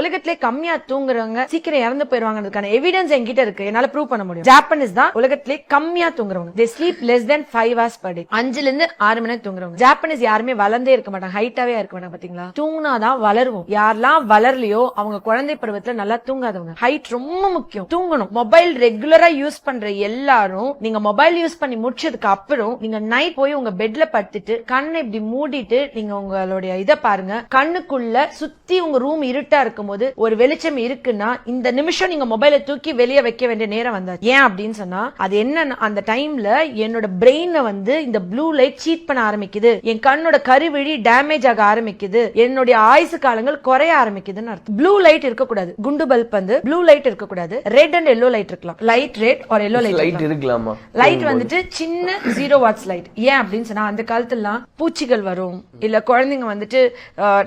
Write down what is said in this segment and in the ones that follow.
உலகத்திலே கம்மியா தூங்குறவங்க சீக்கிரம் இறந்து போயிருவாங்கிறதுக்கான எவிடன்ஸ் என்கிட்ட இருக்கு, என்னால ப்ரூவ் பண்ண முடியும். ஜாப்பனீஸ் தான் உலகத்திலே கம்மியா தூங்குறவங்க. they sleep less than 5 hours per day. 5 ல இருந்து 6 மணி நேரம் தூங்குறவங்க. ஜாப்பனீஸ் யாருமே வளர்ந்தே இருக்க மாட்டாங்க, ஹைட்டாவே இருக்க மாட்டாங்க. பாத்தீங்களா, தூங்குனாதான் வளருவோம். யாரெல்லாம் வளரலையோ அவங்க குழந்தை பருவத்துல நல்லா தூங்காதவங்க. ஹைட் ரொம்ப முக்கியம், தூங்கணும். மொபைல் ரெகுலரா யூஸ் பண்ற எல்லாரும் நீங்க மொபைல் யூஸ் பண்ணி முடிச்சதுக்கு அப்புறம் நீங்க நைட் போய் உங்க பெட்ல படுத்துட்டு கண்ணை இப்படி மூடிட்டு நீங்க உங்களுடைய இதை பாருங்க. கண்ணுக்குள்ள சுத்தி உங்க ரூம் இருட்டா இருக்கும் போது ஒரு வெளிச்சம் இருக்குன்னா இந்த நிமிஷம் நீங்க மொபைலை தூக்கி வெளியே வைக்க வேண்டிய நேரம் வந்தாச்சு. ஏன் அப்படின்னு சொன்னா அது என்ன, அந்த டைம்ல என்னோட பிரெயினை வந்து இந்த ப்ளூ லைட் சீட் பண்ண ஆரம்பிக்குது, என் கண்ணோட கருவிழி டேமேஜ் ஆக ஆரம்பிக்குது, என்னுடைய ஆயுசு காலங்கள் குறைய ஆரம்பிக்குதுன்னு அர்த்தம். ப்ளூ லைட் இருக்கக்கூடாது, குண்டு பல்ப் வந்து ப்ளூ லைட் இருக்கக்கூடாது, ரெட் அண்ட் எல்லோ லைட் இருக்கலாம். Light red R yellow light இருக்கலாமா? லைட் வந்துட்டு சின்ன 0 வாட்ஸ் லைட். ஏன் அப்படின்னு சொன்னா அந்த காலத்துலாம் பூச்சிகள் வரும், இல்ல குழந்தைங்க வந்துட்டு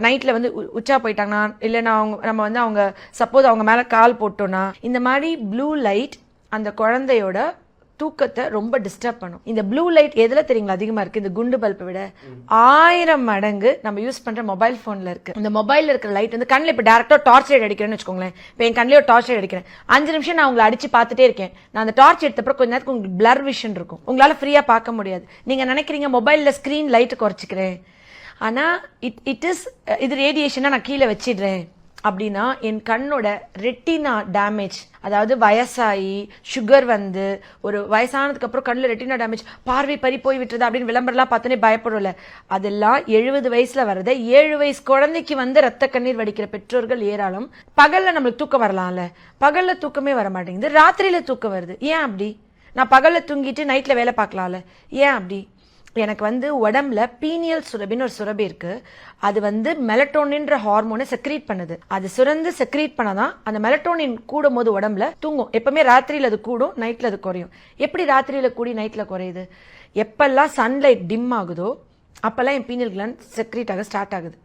நைட்ல வந்து உச்சா போயிட்டாங்கன்னா, இல்லைன்னா நம்ம வந்து அவங்க சப்போஸ் அவங்க மேல கால் போட்டோம்னா இந்த மாதிரி ப்ளூ லைட் அந்த குழந்தையோட தூக்கத்தை ரொம்ப டிஸ்டர்ப் பண்ணும். இந்த ப்ளூ லைட் எதுல தெரியுங்களா அதிகமா இருக்கு? இந்த குண்டு பல்பை விட 1000 மடங்கு நம்ம யூஸ் பண்ற மொபைல் போன்ல இருக்கு. இந்த மொபைல்ல இருக்கிற லைட் வந்து கண்ணில் இப்ப டேரக்டா டார்ச் லைட் அடிக்கிறேன்னு வச்சுக்கோங்களேன். இப்ப என் கண்ணிலே ஒரு டார்ச் லைட் அடிக்கிறேன், 5 நிமிஷம் நான் உங்களை அடிச்சு பார்த்துட்டே இருக்கேன். நான் அந்த டார்ச் எடுத்தப்பறம் கொஞ்ச நேரத்துக்கு உங்களுக்கு பிளர் விஷன் இருக்கும், உங்களால ஃப்ரீயா பார்க்க முடியாது. நீங்க நினைக்கிறீங்க மொபைல்ல ஸ்கிரீன் லைட் குறைச்சிக்கிறேன், ஆனா இது ரேடியேஷனா நான் கீழே வச்சிடுறேன் அப்படின்னா என் கண்ணோட ரெட்டினா டேமேஜ், அதாவது வயசாகி சுகர் வந்து ஒரு வயசானதுக்கு அப்புறம் கண்ணில் ரெட்டினா டேமேஜ், பார்வை பறி போய் விட்டுறது அப்படின்னு விளம்பரம்லாம் பார்த்தோன்னே பயப்படும்ல, அதெல்லாம் 70 வயசுல வரத 7 வயசு குழந்தைக்கு வந்து ரத்த கண்ணீர் வடிக்கிற பெற்றோர்கள் ஏராளம். பகல்ல நம்மளுக்கு தூக்கம் வரலாம்ல, பகல்ல தூக்கமே வர மாட்டேங்குது, ராத்திரியில தூக்கம் வருது. ஏன் அப்படி? நான் பகல்ல தூங்கிட்டு நைட்ல வேலை பார்க்கலாம்ல, ஏன் அப்படி? எனக்கு வந்து உடம்புல பீனியல் சுரபின்னு ஒரு சுரபி இருக்கு, அது வந்து மெலட்டோனின்ற ஹார்மோனை செக்ரீட் பண்ணுது. அது சுரந்து செக்ரீட் பண்ணாதான் அந்த மெலட்டோனின் கூடும் போது உடம்புல தூங்கும். எப்பவுமே ராத்திரியில அது கூடும், நைட்ல அது குறையும். எப்படி ராத்திரியில கூடி நைட்ல குறையுது? எப்பெல்லாம் சன்லைட் டிம் ஆகுதோ அப்பெல்லாம் என் பீனியல் கிளாண்ட் செக்ரீட் ஆக ஸ்டார்ட் ஆகுது,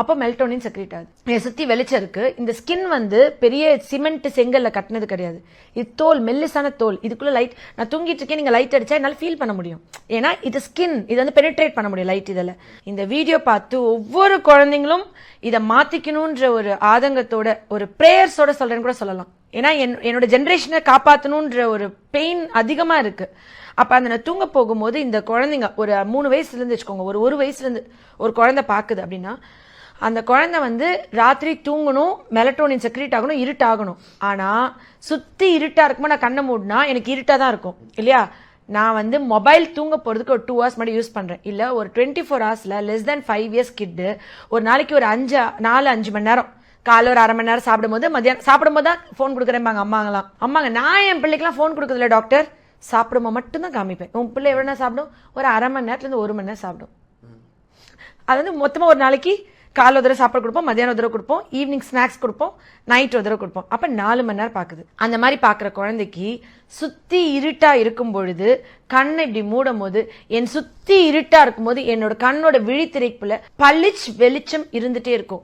அப்போ மெல்டோனின் செக்ரேட் ஆகுது. என் சுத்தி வெளிச்சம் இருக்கு. இந்த ஸ்கின் வந்து பெரிய சிமெண்ட் செங்கல்ல கட்டினது கிடையாது, இது தோல், மெல்லிசான தோல். இதுக்குள்ள லைட், நான் தூங்கிட்டு இருக்கேன், நீங்க லைட் அடிச்சா என்னால ஃபீல் பண்ண முடியும், ஏன்னா இது ஸ்கின், இது வந்து பெனிட்ரேட் பண்ண முடியும் லைட் இதில். இந்த வீடியோ பார்த்து ஒவ்வொரு குழந்தைங்களும் இதை மாத்திக்கணும்ன்ற ஒரு ஆதங்கத்தோட ஒரு பிரேயர்ஸோட சொல்றேன்னு கூட சொல்லலாம். ஏன்னா என்னோட ஜென்ரேஷனை காப்பாற்றணுன்ற ஒரு பெயின் அதிகமா இருக்கு. அப்ப அந்த தூங்க போகும்போது இந்த குழந்தைங்க ஒரு 3 வயசுல இருந்து வச்சுக்கோங்க, ஒரு வயசுல இருந்து ஒரு குழந்தை பாக்குது அப்படின்னா அந்த குழந்தை வந்து ராத்திரி தூங்கணும், மெலட்டோனின் செக்ரீட் ஆகணும், இருட்டாகணும். ஆனா சுத்தி இருட்டா இருக்குமோ நான் கண்ணை மூடினா எனக்கு இருட்டா தான் இருக்கும் இல்லையா? நான் வந்து மொபைல் தூங்க போறதுக்கு ஒரு 2 hours மட்டும் யூஸ் பண்றேன், இல்ல ஒரு 24 ஹவர்ஸ்ல லெஸ் தேன் 5 years கிட்டு ஒரு நாளைக்கு ஒரு 4-5 மணி நேரம், காலைல ஒரு 1/2 மணி நேரம் சாப்பிடும்போது, மதியானம் சாப்பிடும்போது தான் போன் கொடுக்குறேன் அம்மாங்களாம். அம்மாங்க நான் என் பிள்ளைக்கெல்லாம் போன் கொடுக்குறதில்ல டாக்டர், சாப்பிடும்போது மட்டும் தான் காமிப்பேன். உன் பிள்ளை எவ்வளவு நேரம் சாப்பிடும்? ஒரு 1/2 மணி நேரத்துல இருந்து 1 மணி நேரம் சாப்பிடும். அது வந்து மொத்தமா ஒரு நாளைக்கு காலை ஒரு தடவை சாப்பாடு கொடுப்போம், மதியானம் ஒரு தடவை கொடுப்போம், ஈவினிங் ஸ்நாக்ஸ் கொடுப்போம், நைட் ஒரு தடவை கொடுப்போம். அப்ப 4 மணி நேரம் பாக்குது. அந்த மாதிரி பாக்குற குழந்தைக்கு சுத்தி இருட்டா இருக்கும் பொழுது கண்ணை இப்படி மூடும் போது, என் சுத்தி இருட்டா இருக்கும் போது என்னோட கண்ணோட விழித்திரைக்குள்ள பளிச்சு வெளிச்சம் இருந்துட்டே இருக்கும்.